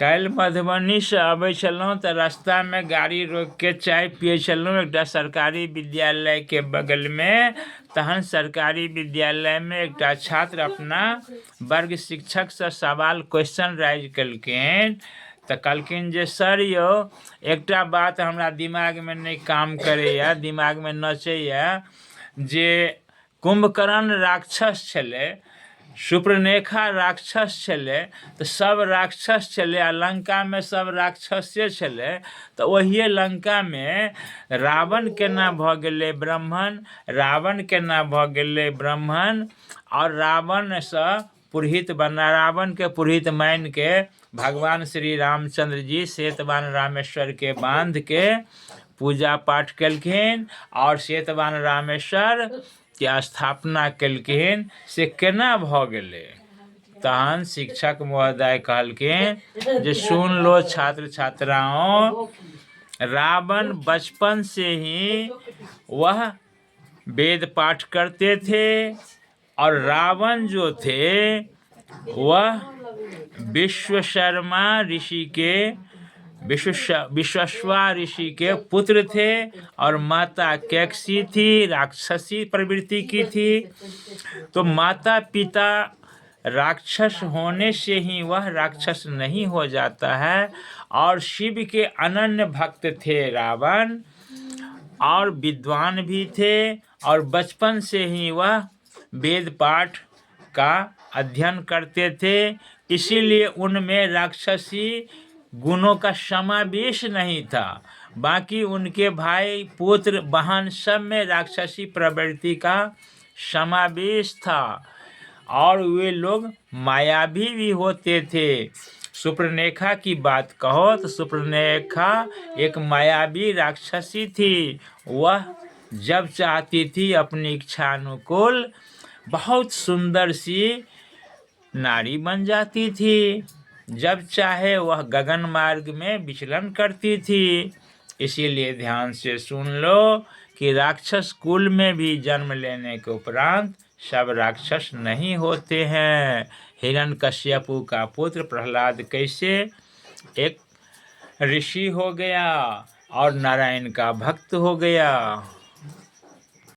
काल्हि मधुबनी से अबै छलहुँ तऽ रास्ता में गाड़ी रोक के चाय पिए छलहुँ एकटा सरकारी विद्यालय के बगल में। तहन सरकारी विद्यालय में एकटा छात्र अपना वर्ग शिक्षक से सवाल क्वेश्चन राइज केलखिन तऽ कहलखिन जे सर यौ एकटा बात हमरा दिमाग में नहीं काम करैया, दिमाग में नचैया जे कुंभकर्ण राक्षस छलै, सुपर्णरेखा राक्षस छलै, तऽ सब राक्षस छलै आ लंका में सब राक्षसे छलै, तऽ ओहिए लंका में रावण केना भऽ गेलै ब्राह्मण, रावण केना भऽ गेलै ब्राह्मण, और रावण से पुरोहित बना, रावण के पुरोहित मान के भगवान श्री रामचंद्र जी सेतवान रामेश्वर के बांध के पूजा पाठ केलखिन और सेतवान रामेश्वर के स्थापना केलखिन, से केना भऽ गेलै। तहन शिक्षक महोदय कहलखिन जे सुन लो छात्र छात्राओं, रावण बचपन से ही वह वेद पाठ करते थे और रावण जो थे वह विश्वशर्मा ऋषि के विश्वस्वा ऋषि के पुत्र थे और माता कैकसी थी, राक्षसी प्रवृत्ति की थी। तो माता पिता राक्षस होने से ही वह राक्षस नहीं हो जाता है। और शिव के अनन्य भक्त थे रावण, और विद्वान भी थे और बचपन से ही वह वेद पाठ का अध्ययन करते थे, इसीलिए उनमें राक्षसी गुणों का समावेश नहीं था। बाकी उनके भाई पुत्र बहन सब में राक्षसी प्रवृत्ति का समावेश था और वे लोग मायावी भी होते थे। सुपर्णरेखा की बात कहो तो सुपर्णरेखा एक मायावी राक्षसी थी। वह जब चाहती थी अपनी इच्छा अनुकूल बहुत सुंदर सी नारी बन जाती थी, जब चाहे वह गगन मार्ग में विचलन करती थी। इसीलिए ध्यान से सुन लो कि राक्षस कुल में भी जन्म लेने के उपरांत सब राक्षस नहीं होते हैं। हिरण्यकश्यपु का पुत्र प्रहलाद कैसे एक ऋषि हो गया और नारायण का भक्त हो गया।